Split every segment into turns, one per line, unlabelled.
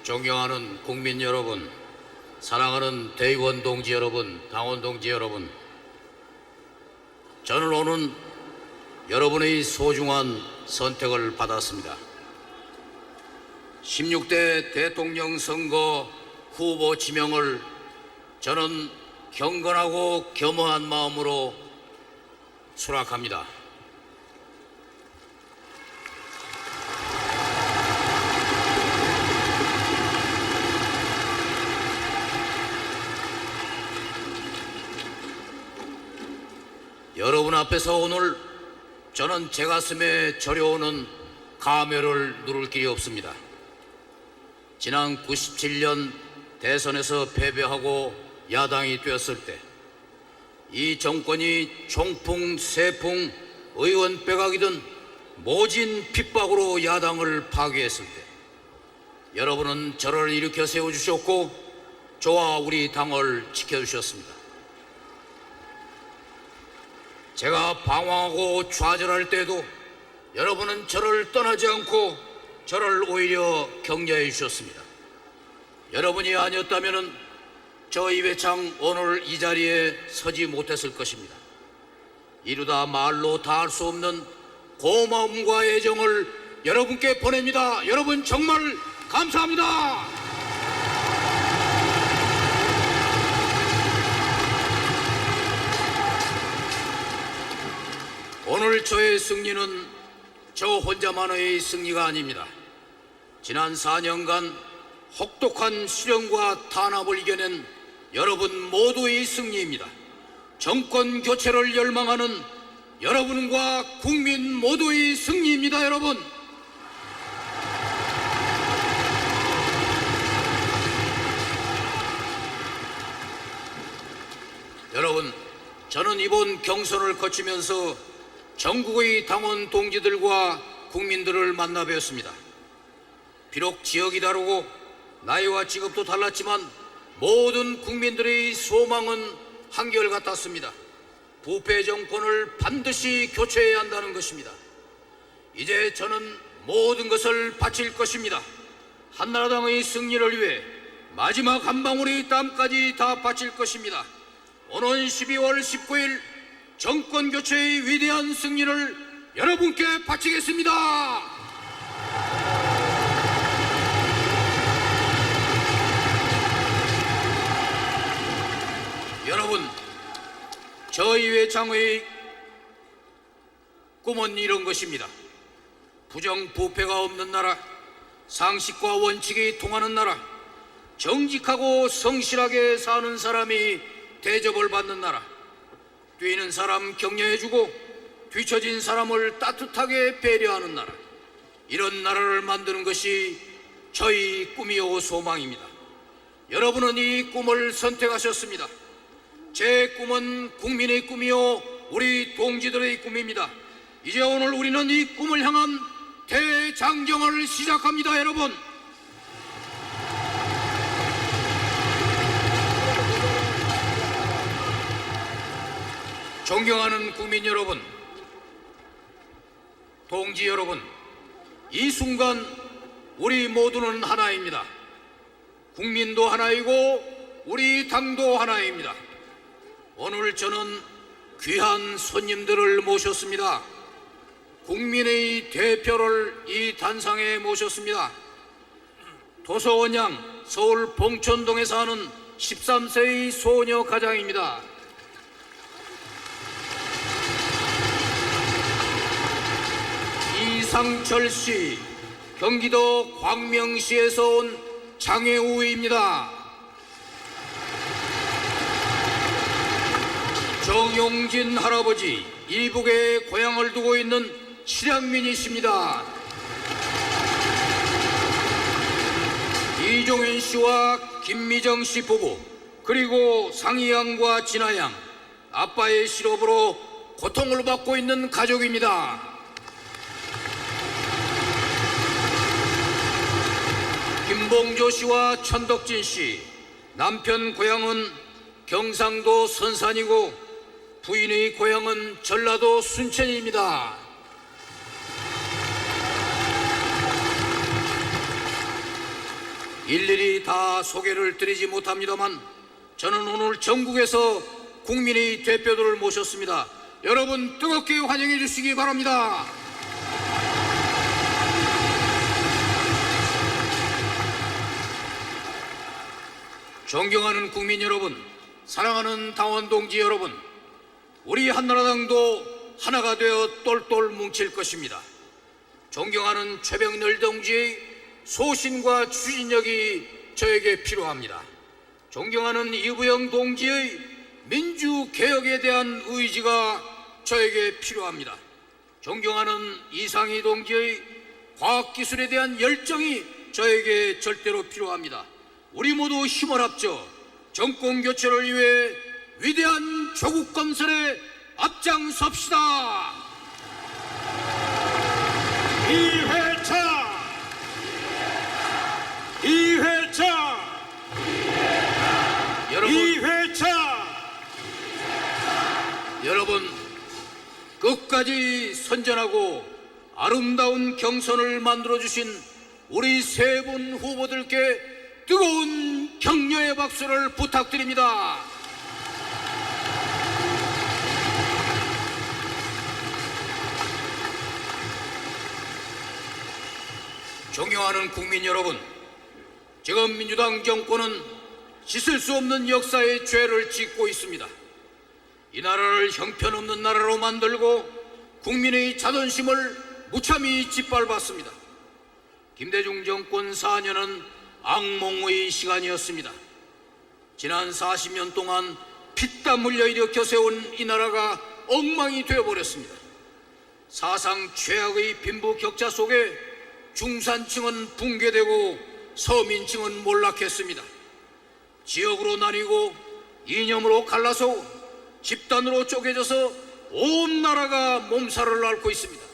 존경하는 국민 여러분, 사랑하는 대의원 동지 여러분, 당원 동지 여러분, 저는 오늘 여러분의 소중한 선택을 받았습니다. 16대 대통령 선거 후보 지명을 저는 경건하고 겸허한 마음으로 수락합니다. 여러분 앞에서 오늘 저는 제 가슴에 저려오는 감회를 누를 길이 없습니다. 지난 97년 대선에서 패배하고 야당이 되었을 때 이 정권이 총풍, 세풍, 의원 빼가기든 모진 핍박으로 야당을 파괴했을 때 여러분은 저를 일으켜 세워주셨고 저와 우리 당을 지켜주셨습니다. 제가 방황하고 좌절할 때도 여러분은 저를 떠나지 않고 저를 오히려 격려해 주셨습니다. 여러분이 아니었다면 저 이회창 오늘 이 자리에 서지 못했을 것입니다. 이루다 말로 다 할 수 없는 고마움과 애정을 여러분께 보냅니다. 여러분 정말 감사합니다. 오늘 저의 승리는 저 혼자만의 승리가 아닙니다. 지난 4년간 혹독한 시련과 탄압을 이겨낸 여러분 모두의 승리입니다. 정권 교체를 열망하는 여러분과 국민 모두의 승리입니다. 여러분, 저는 이번 경선을 거치면서 전국의 당원 동지들과 국민들을 만나 뵈었습니다. 비록 지역이 다르고 나이와 직업도 달랐지만 모든 국민들의 소망은 한결같았습니다. 부패 정권을 반드시 교체해야 한다는 것입니다. 이제 저는 모든 것을 바칠 것입니다. 한나라당의 승리를 위해 마지막 한 방울의 땀까지 다 바칠 것입니다. 오는 12월 19일 정권 교체의 위대한 승리를 여러분께 바치겠습니다. 여러분, 저 이회창의 꿈은 이런 것입니다. 부정부패가 없는 나라, 상식과 원칙이 통하는 나라, 정직하고 성실하게 사는 사람이 대접을 받는 나라, 뛰는 사람 격려해주고 뒤처진 사람을 따뜻하게 배려하는 나라, 이런 나라를 만드는 것이 저희 꿈이요 소망입니다. 여러분은 이 꿈을 선택하셨습니다. 제 꿈은 국민의 꿈이요 우리 동지들의 꿈입니다. 이제 오늘 우리는 이 꿈을 향한 대장정을 시작합니다. 여러분, 존경하는 국민 여러분, 동지 여러분, 이 순간 우리 모두는 하나입니다. 국민도 하나이고 우리 당도 하나입니다. 오늘 저는 귀한 손님들을 모셨습니다. 국민의 대표를 이 단상에 모셨습니다. 도서원양 서울 봉천동에 사는 13세의 소녀 가장입니다. 이상철 씨, 경기도 광명시에서 온 장애우입니다. 정용진 할아버지, 이북에 고향을 두고 있는 실향민이십니다. 이종윤 씨와 김미정 씨 부부, 그리고 상희양과 진아양, 아빠의 실업으로 고통을 받고 있는 가족입니다. 김봉조 씨와 천덕진 씨, 남편 고향은 경상도 선산이고 부인의 고향은 전라도 순천입니다. 일일이 다 소개를 드리지 못합니다만 저는 오늘 전국에서 국민의 대표들을 모셨습니다. 여러분 뜨겁게 환영해 주시기 바랍니다. 존경하는 국민 여러분, 사랑하는 당원 동지 여러분, 우리 한나라당도 하나가 되어 똘똘 뭉칠 것입니다. 존경하는 최병렬 동지의 소신과 추진력이 저에게 필요합니다. 존경하는 이부영 동지의 민주개혁에 대한 의지가 저에게 필요합니다. 존경하는 이상희 동지의 과학기술에 대한 열정이 저에게 절대로 필요합니다. 우리 모두 힘을 합쳐 정권교체를 위해 위대한 조국 건설에 앞장섭시다.
이회차
여러분 끝까지 선전하고 아름다운 경선을 만들어주신 우리 세 분 후보들께 뜨거운 격려의 박수를 부탁드립니다. 존경하는 국민 여러분, 지금 민주당 정권은 씻을 수 없는 역사의 죄를 짓고 있습니다. 이 나라를 형편없는 나라로 만들고 국민의 자존심을 무참히 짓밟았습니다. 김대중 정권 4년은 악몽의 시간이었습니다. 지난 40년 동안 피땀 흘려 일으켜 세운 이 나라가 엉망이 되어버렸습니다. 사상 최악의 빈부격차 속에 중산층은 붕괴되고 서민층은 몰락했습니다. 지역으로 나뉘고 이념으로 갈라서 집단으로 쪼개져서 온 나라가 몸살을 앓고 있습니다.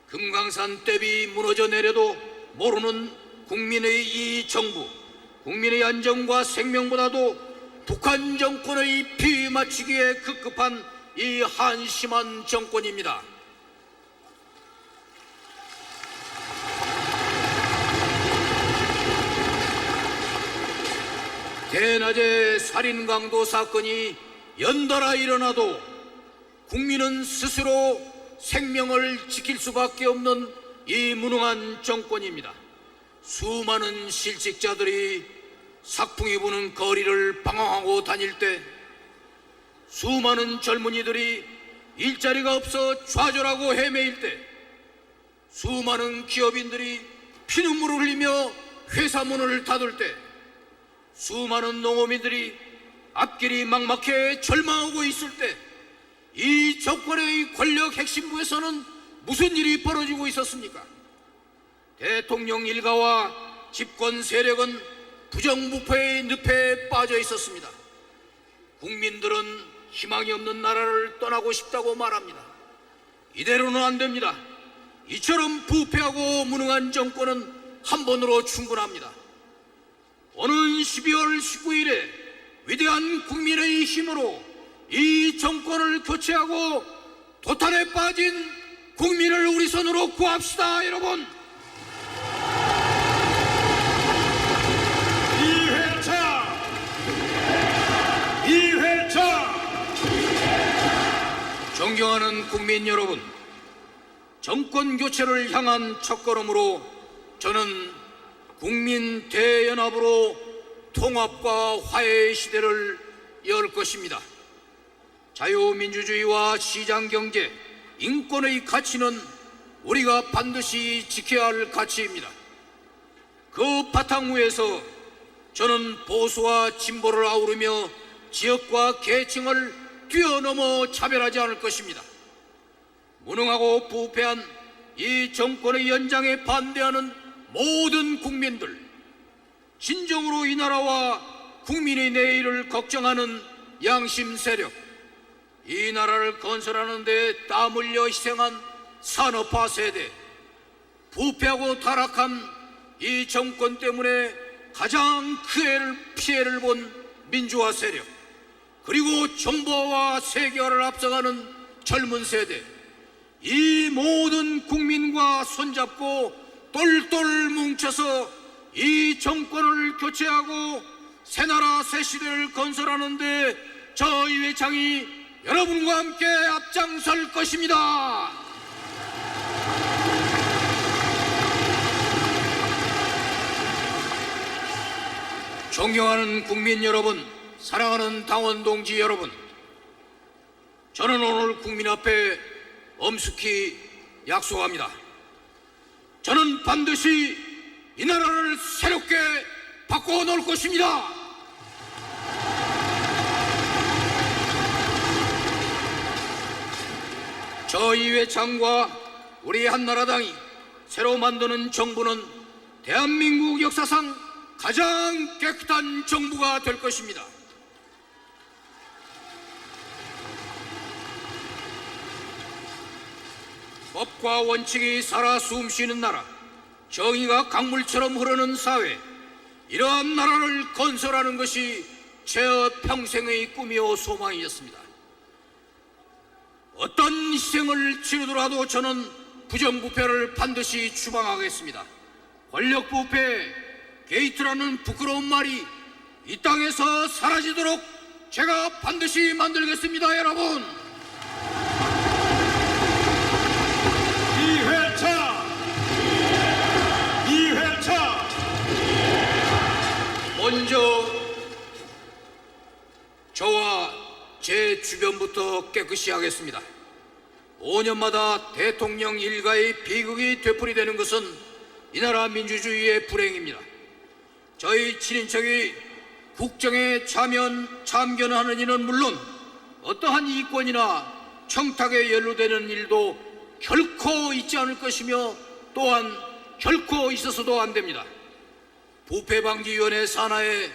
금강산 댐이 무너져 내려도 모르는 국민의 이 정부, 국민의 안전과 생명보다도 북한 정권의 피 맞추기에 급급한 이 한심한 정권입니다. 대낮에 살인 강도 사건이 연달아 일어나도 국민은 스스로 생명을 지킬 수밖에 없는 이 무능한 정권입니다. 수많은 실직자들이 삭풍이 부는 거리를 방황하고 다닐 때, 수많은 젊은이들이 일자리가 없어 좌절하고 헤매일 때, 수많은 기업인들이 피눈물을 흘리며 회사 문을 닫을 때, 수많은 농어민들이 앞길이 막막해 절망하고 있을 때, 이 정권의 권력 핵심부에서는 무슨 일이 벌어지고 있었습니까? 대통령 일가와 집권 세력은 부정부패의 늪에 빠져 있었습니다. 국민들은 희망이 없는 나라를 떠나고 싶다고 말합니다. 이대로는 안 됩니다. 이처럼 부패하고 무능한 정권은 한 번으로 충분합니다. 오는 12월 19일에 위대한 국민의 힘으로 이 정권을 교체하고 도탄에 빠진 국민을 우리 손으로 구합시다, 여러분.
이회차
존경하는 국민 여러분, 정권 교체를 향한 첫걸음으로 저는 국민 대연합으로 통합과 화해의 시대를 열 것입니다. 자유민주주의와 시장경제, 인권의 가치는 우리가 반드시 지켜야 할 가치입니다. 그 바탕 위에서 저는 보수와 진보를 아우르며 지역과 계층을 뛰어넘어 차별하지 않을 것입니다. 무능하고 부패한 이 정권의 연장에 반대하는 모든 국민들, 진정으로 이 나라와 국민의 내일을 걱정하는 양심 세력, 이 나라를 건설하는 데 땀 흘려 희생한 산업화 세대, 부패하고 타락한 이 정권 때문에 가장 큰 피해를 본 민주화 세력, 그리고 정보화와 세계화를 앞서가는 젊은 세대, 이 모든 국민과 손잡고 똘똘 뭉쳐서 이 정권을 교체하고 새나라 새시대를 건설하는데 저 이회창이 여러분과 함께 앞장설 것입니다. 존경하는 국민 여러분, 사랑하는 당원 동지 여러분, 저는 오늘 국민 앞에 엄숙히 약속합니다. 저는 반드시 이 나라를 새롭게 바꿔놓을 것입니다. 저 이회창과 우리 한나라당이 새로 만드는 정부는 대한민국 역사상 가장 깨끗한 정부가 될 것입니다. 법과 원칙이 살아 숨쉬는 나라, 정의가 강물처럼 흐르는 사회, 이러한 나라를 건설하는 것이 제 평생의 꿈이요 소망이었습니다. 어떤 희생을 치르더라도 저는 부정부패를 반드시 추방하겠습니다. 권력부패, 게이트라는 부끄러운 말이 이 땅에서 사라지도록 제가 반드시 만들겠습니다, 여러분.
이회창
먼저 저와 제 주변부터 깨끗이 하겠습니다. 5년마다 대통령 일가의 비극이 되풀이되는 것은 이 나라 민주주의의 불행입니다. 저희 친인척이 국정에 참견하는 이는 물론 어떠한 이권이나 청탁에 연루되는 일도 결코 있지 않을 것이며 또한 결코 있어서도 안 됩니다. 부패방지위원회 산하에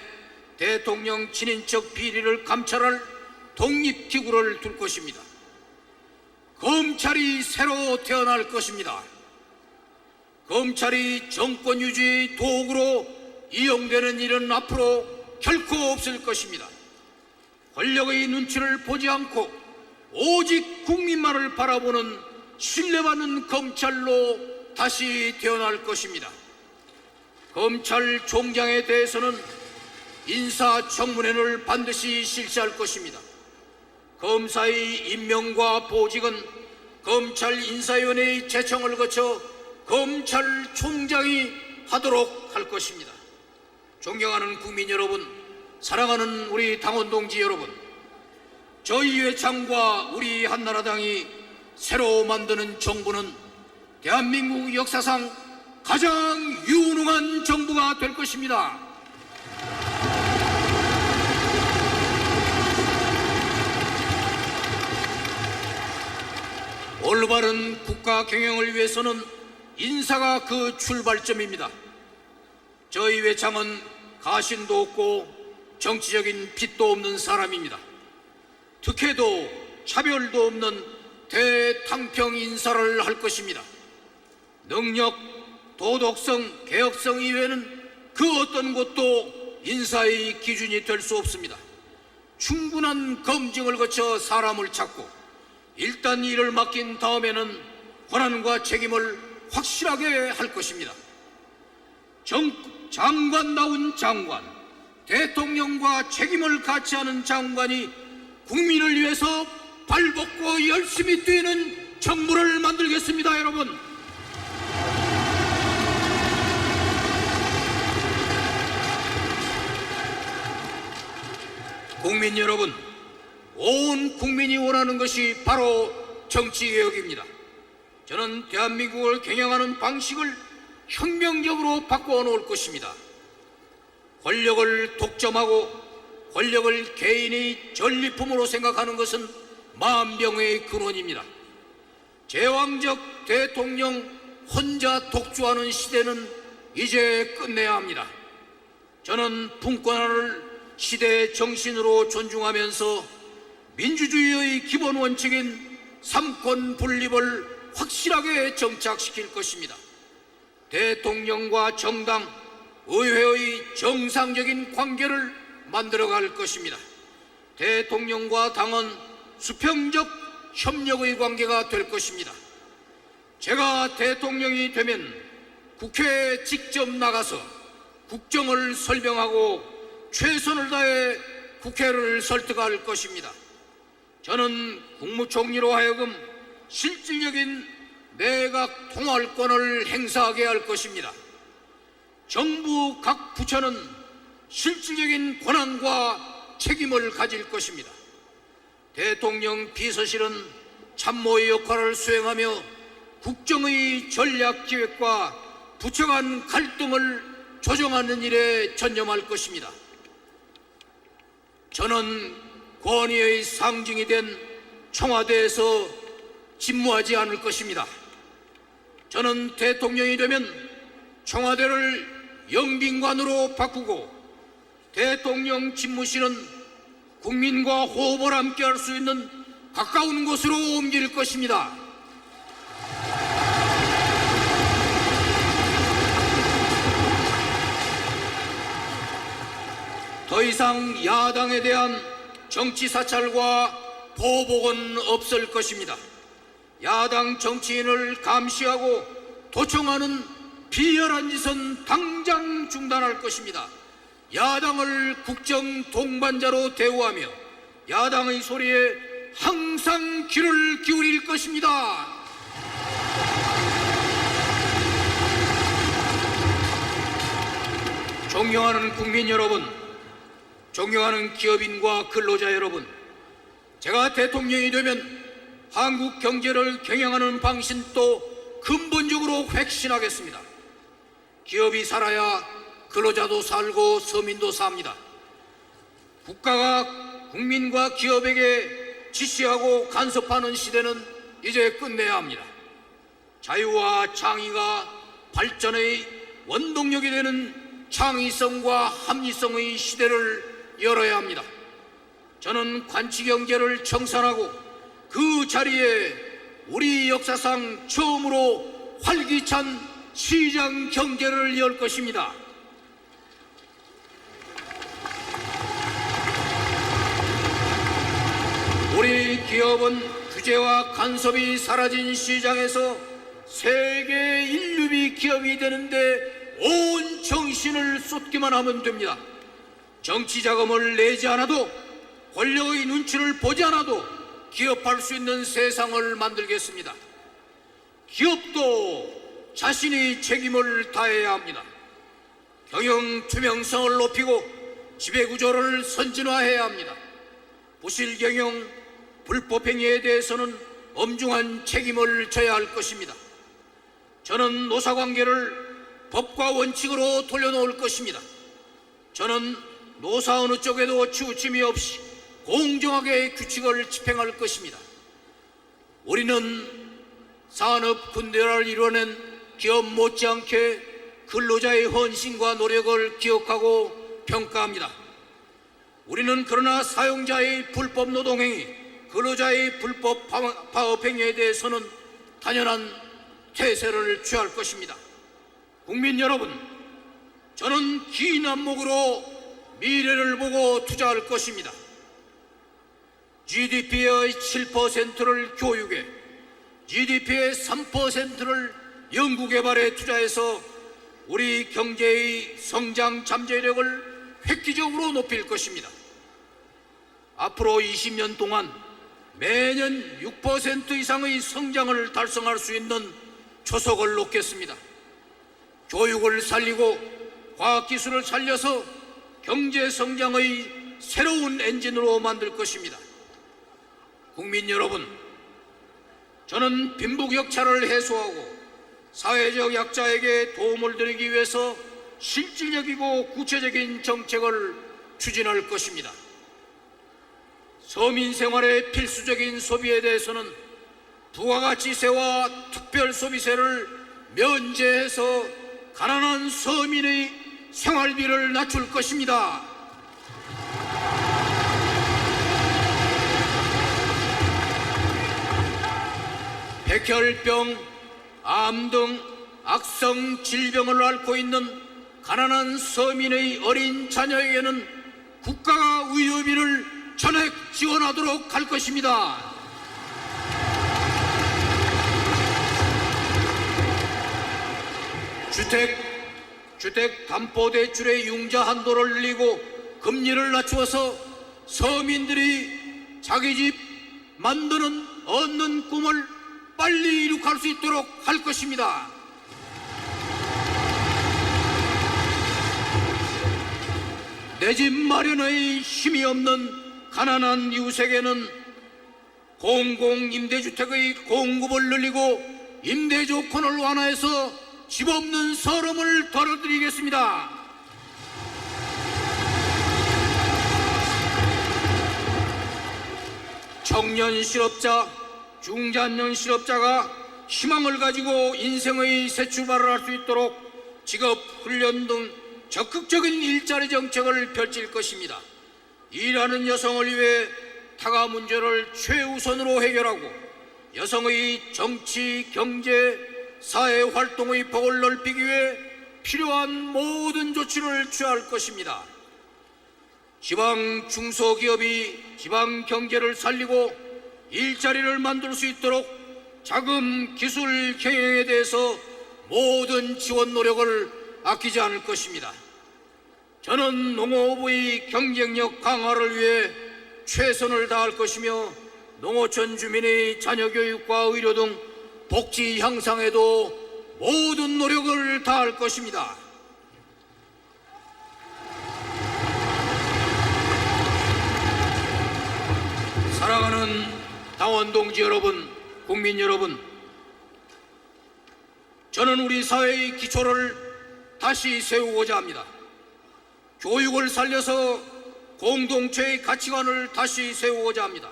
대통령 친인척 비리를 감찰할 독립기구를 둘 것입니다. 검찰이 새로 태어날 것입니다. 검찰이 정권 유지의 도구로 이용되는 일은 앞으로 결코 없을 것입니다. 권력의 눈치를 보지 않고 오직 국민만을 바라보는 신뢰받는 검찰로 다시 태어날 것입니다. 검찰총장에 대해서는 인사청문회를 반드시 실시할 것입니다. 검사의 임명과 보직은 검찰인사위원회의 제청을 거쳐 검찰총장이 하도록 할 것입니다. 존경하는 국민 여러분, 사랑하는 우리 당원 동지 여러분, 저 이회창과 우리 한나라당이 새로 만드는 정부는 대한민국 역사상 가장 유능한 정부가 될 것입니다. 올바른 국가 경영을 위해서는 인사가 그 출발점입니다. 저 이회창은 가신도 없고 정치적인 빚도 없는 사람입니다. 특혜도 차별도 없는 대탕평 인사를 할 것입니다. 능력, 도덕성, 개혁성 이외에는 그 어떤 것도 인사의 기준이 될 수 없습니다. 충분한 검증을 거쳐 사람을 찾고 일단 일을 맡긴 다음에는 권한과 책임을 확실하게 할 것입니다. 장관다운 장관, 대통령과 책임을 같이 하는 장관이 국민을 위해서 발벗고 열심히 뛰는 정부를 만들겠습니다, 여러분. 국민 여러분, 온 국민이 원하는 것이 바로 정치개혁입니다. 저는 대한민국을 경영하는 방식을 혁명적으로 바꿔 놓을 것입니다. 권력을 독점하고 권력을 개인의 전리품으로 생각하는 것은 만병의 근원입니다. 제왕적 대통령 혼자 독주하는 시대는 이제 끝내야 합니다. 저는 분권화를 시대의 정신으로 존중하면서 민주주의의 기본 원칙인 삼권 분립을 확실하게 정착시킬 것입니다. 대통령과 정당, 의회의 정상적인 관계를 만들어갈 것입니다. 대통령과 당은 수평적 협력의 관계가 될 것입니다. 제가 대통령이 되면 국회에 직접 나가서 국정을 설명하고 최선을 다해 국회를 설득할 것입니다. 저는 국무총리로 하여금 실질적인 내각 통할권을 행사하게 할 것입니다. 정부 각 부처는 실질적인 권한과 책임을 가질 것입니다. 대통령 비서실은 참모의 역할을 수행하며 국정의 전략기획과 부처 간 갈등을 조정하는 일에 전념할 것입니다. 저는 권위의 상징이 된 청와대에서 직무하지 않을 것입니다. 저는 대통령이 되면 청와대를 영빈관으로 바꾸고 대통령 집무실은 국민과 호흡을 함께할 수 있는 가까운 곳으로 옮길 것입니다. 더 이상 야당에 대한 정치 사찰과 보복은 없을 것입니다. 야당 정치인을 감시하고 도청하는 비열한 짓은 당장 중단할 것입니다. 야당을 국정 동반자로 대우하며 야당의 소리에 항상 귀를 기울일 것입니다. 존경하는 국민 여러분, 존경하는 기업인과 근로자 여러분, 제가 대통령이 되면 한국 경제를 경영하는 방식도 근본적으로 획신하겠습니다. 기업이 살아야 근로자도 살고 서민도 삽니다. 국가가 국민과 기업에게 지시하고 간섭하는 시대는 이제 끝내야 합니다. 자유와 창의가 발전의 원동력이 되는 창의성과 합리성의 시대를 열어야 합니다. 저는 관치경제를 청산하고 그 자리에 우리 역사상 처음으로 활기찬 시장 경제를 열 것입니다. 우리 기업은 규제와 간섭이 사라진 시장에서 세계 인류비 기업이 되는데 온 정신을 쏟기만 하면 됩니다. 정치 자금을 내지 않아도 권력의 눈치를 보지 않아도 기업할 수 있는 세상을 만들겠습니다. 기업도 자신이 책임을 다해야 합니다. 경영 투명성을 높이고 지배구조를 선진화해야 합니다. 부실 경영, 불법 행위에 대해서는 엄중한 책임을 져야 할 것입니다. 저는 노사관계를 법과 원칙으로 돌려놓을 것입니다. 저는 노사 어느 쪽에도 치우침이 없이 공정하게 규칙을 집행할 것입니다. 우리는 산업 군대를 이뤄낸 기업 못지않게 근로자의 헌신과 노력을 기억하고 평가합니다. 우리는 그러나 사용자의 불법 노동행위, 근로자의 불법 파업행위에 대해서는 단연한 태세를 취할 것입니다. 국민 여러분, 저는 긴 안목으로 미래를 보고 투자할 것입니다. GDP의 7%를 교육에, GDP의 3%를 연구개발에 투자해서 우리 경제의 성장 잠재력을 획기적으로 높일 것입니다. 앞으로 20년 동안 매년 6% 이상의 성장을 달성할 수 있는 초석을 놓겠습니다. 교육을 살리고 과학기술을 살려서 경제 성장의 새로운 엔진으로 만들 것입니다. 국민 여러분, 저는 빈부격차를 해소하고 사회적 약자에게 도움을 드리기 위해서 실질적이고 구체적인 정책을 추진할 것입니다. 서민 생활의 필수적인 소비에 대해서는 부가가치세와 특별소비세를 면제해서 가난한 서민의 생활비를 낮출 것입니다. 백혈병, 암 등 악성 질병을 앓고 있는 가난한 서민의 어린 자녀에게는 국가가 의료비를 전액 지원하도록 할 것입니다. 주택, 주택담보대출의 융자 한도를 늘리고 금리를 낮추어서 서민들이 자기 집 만드는 얻는 꿈을 빨리 이룩할 수 있도록 할 것입니다. 내 집 마련의 힘이 없는 가난한 이웃에게는 공공임대주택의 공급을 늘리고 임대조건을 완화해서 집 없는 서름을 덜어드리겠습니다. 청년 실업자, 중장년 실업자가 희망을 가지고 인생의 새 출발을 할 수 있도록 직업, 훈련 등 적극적인 일자리 정책을 펼칠 것입니다. 일하는 여성을 위해 타가 문제를 최우선으로 해결하고 여성의 정치, 경제, 사회 활동의 폭을 넓히기 위해 필요한 모든 조치를 취할 것입니다. 지방 중소기업이 지방 경제를 살리고 일자리를 만들 수 있도록 자금, 기술, 경영에 대해서 모든 지원 노력을 아끼지 않을 것입니다. 저는 농업의 경쟁력 강화를 위해 최선을 다할 것이며 농어촌 주민의 자녀 교육과 의료 등 복지 향상에도 모든 노력을 다할 것입니다. 사랑하는 당원 동지 여러분, 국민 여러분, 저는 우리 사회의 기초를 다시 세우고자 합니다. 교육을 살려서 공동체의 가치관을 다시 세우고자 합니다.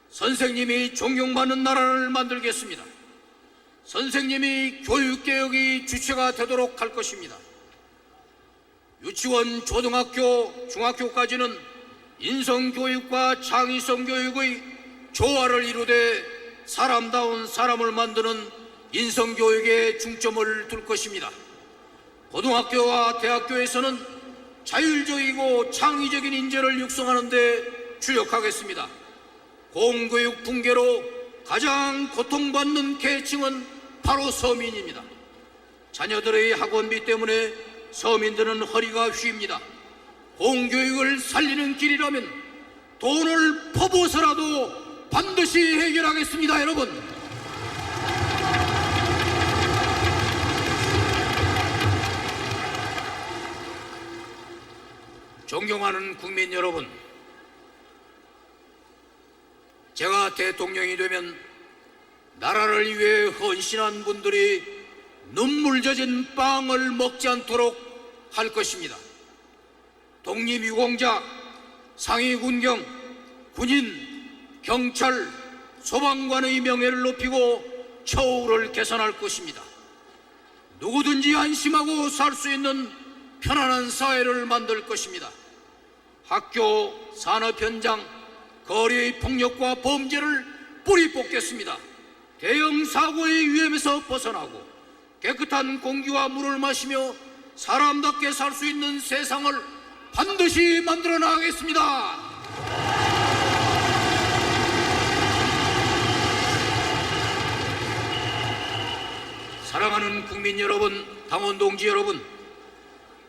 선생님이 존경받는 나라를 만들겠습니다. 선생님이 교육개혁의 주체가 되도록 할 것입니다. 유치원, 초등학교, 중학교까지는 인성교육과 창의성 교육의 조화를 이루되 사람다운 사람을 만드는 인성교육에 중점을 둘 것입니다. 고등학교와 대학교에서는 자율적이고 창의적인 인재를 육성하는 데 주력하겠습니다. 공교육 붕괴로 가장 고통받는 계층은 바로 서민입니다. 자녀들의 학원비 때문에 서민들은 허리가 휘입니다. 공교육을 살리는 길이라면 돈을 퍼부어서라도 반드시 해결하겠습니다, 여러분. 존경하는 국민 여러분, 제가 대통령이 되면 나라를 위해 헌신한 분들이 눈물 젖은 빵을 먹지 않도록 할 것입니다. 독립유공자, 상위군경, 군인, 경찰, 소방관의 명예를 높이고 처우를 개선할 것입니다. 누구든지 안심하고 살 수 있는 편안한 사회를 만들 것입니다. 학교, 산업 현장, 거리의 폭력과 범죄를 뿌리 뽑겠습니다. 대형 사고의 위험에서 벗어나고 깨끗한 공기와 물을 마시며 사람답게 살 수 있는 세상을 반드시 만들어 나가겠습니다. 사랑하는 국민 여러분, 당원 동지 여러분,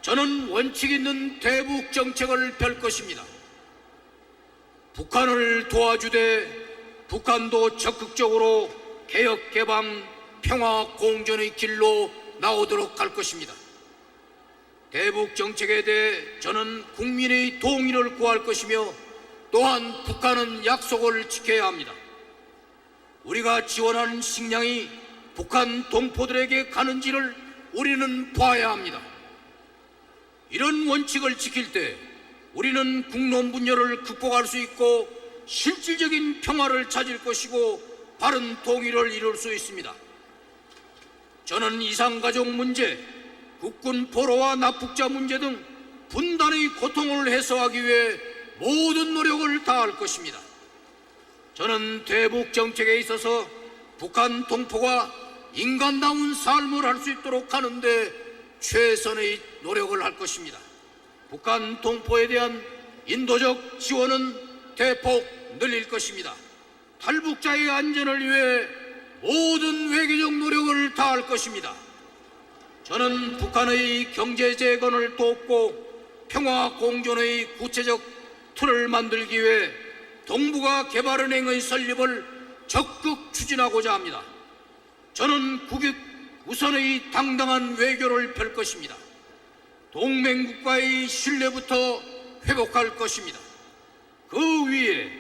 저는 원칙 있는 대북 정책을 펼 것입니다. 북한을 도와주되 북한도 적극적으로 개혁, 개방, 평화, 공존의 길로 나오도록 할 것입니다. 대북 정책에 대해 저는 국민의 동의를 구할 것이며 또한 북한은 약속을 지켜야 합니다. 우리가 지원하는 식량이 북한 동포들에게 가는지를 우리는 봐야 합니다. 이런 원칙을 지킬 때 우리는 국론분열을 극복할 수 있고 실질적인 평화를 찾을 것이고 바른 통일을 이룰 수 있습니다. 저는 이산가족 문제, 국군 포로와 납북자 문제 등 분단의 고통을 해소하기 위해 모든 노력을 다할 것입니다. 저는 대북 정책에 있어서 북한 동포가 인간다운 삶을 할 수 있도록 하는데 최선의 노력을 할 것입니다. 북한 동포에 대한 인도적 지원은 대폭 늘릴 것입니다. 탈북자의 안전을 위해 모든 외교적 노력을 다할 것입니다. 저는 북한의 경제 재건을 돕고 평화 공존의 구체적 틀을 만들기 위해 동북아 개발은행의 설립을 적극 추진하고자 합니다. 저는 국익 우선의 당당한 외교를 펼 것입니다. 동맹국가의 신뢰부터 회복할 것입니다. 그 위에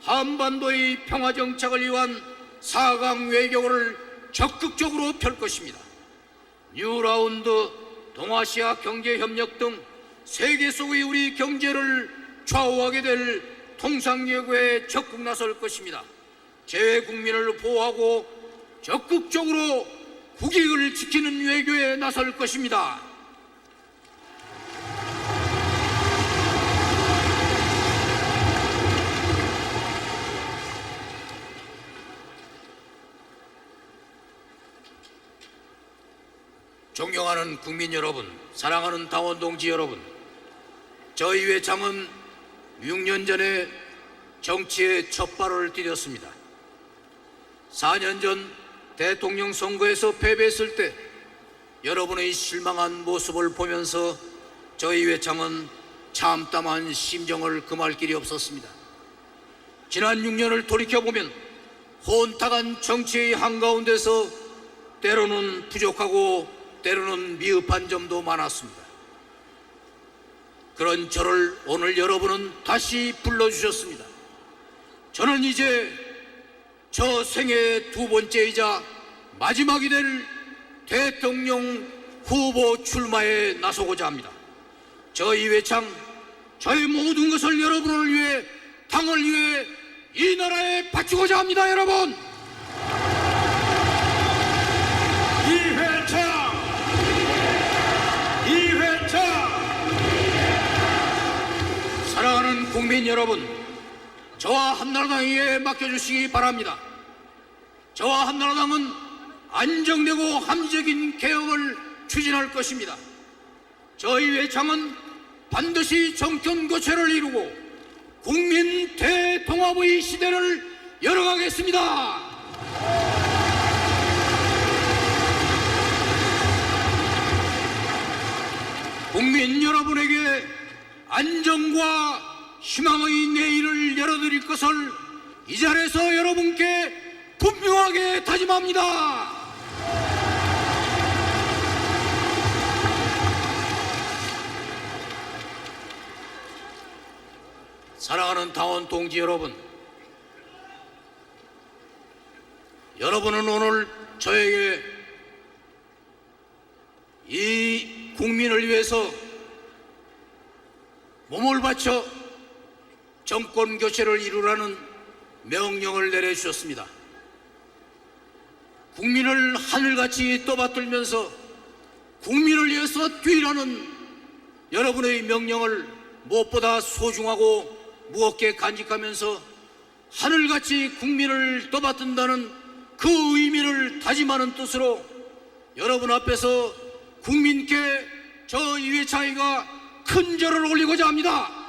한반도의 평화 정착을 위한 4강 외교를 적극적으로 펼 것입니다. 뉴라운드, 동아시아 경제협력 등 세계 속의 우리 경제를 좌우하게 될 통상외교에 적극 나설 것입니다. 재외국민을 보호하고 적극적으로 국익을 지키는 외교에 나설 것입니다. 존경하는 국민 여러분, 사랑하는 당원 동지 여러분, 저희 회창은 6년 전에 정치에 첫 발을 디뎠습니다. 4년 전 대통령 선거에서 패배했을 때 여러분의 실망한 모습을 보면서 저희 회창은 참담한 심정을 금할 길이 없었습니다. 지난 6년을 돌이켜보면 혼탁한 정치의 한가운데서 때로는 부족하고 때로는 미흡한 점도 많았습니다. 그런 저를 오늘 여러분은 다시 불러주셨습니다. 저는 이제 저 생애 두 번째이자 마지막이 될 대통령 후보 출마에 나서고자 합니다. 저희 회창, 저의 모든 것을 여러분을 위해, 당을 위해, 이 나라에 바치고자 합니다. 여러분! 사랑하는 국민 여러분, 저와 한나라당에 맡겨주시기 바랍니다. 저와 한나라당은 안정되고 합리적인 개혁을 추진할 것입니다. 저희 회창은 반드시 정권 교체를 이루고 국민 대통합의 시대를 열어가겠습니다. 국민 여러분에게 안정과 희망의 내일을 열어드릴 것을 이 자리에서 여러분께 분명하게 다짐합니다. 사랑하는 당원 동지 여러분, 여러분은 오늘 저에게 이 국민을 위해서 몸을 바쳐 정권 교체를 이루라는 명령을 내려주셨습니다. 국민을 하늘같이 떠받들면서 국민을 위해서 뛰라는 여러분의 명령을 무엇보다 소중하고 무겁게 간직하면서 하늘같이 국민을 떠받든다는 그 의미를 다짐하는 뜻으로 여러분 앞에서 국민께 저 이회창이가 큰 절을 올리고자 합니다.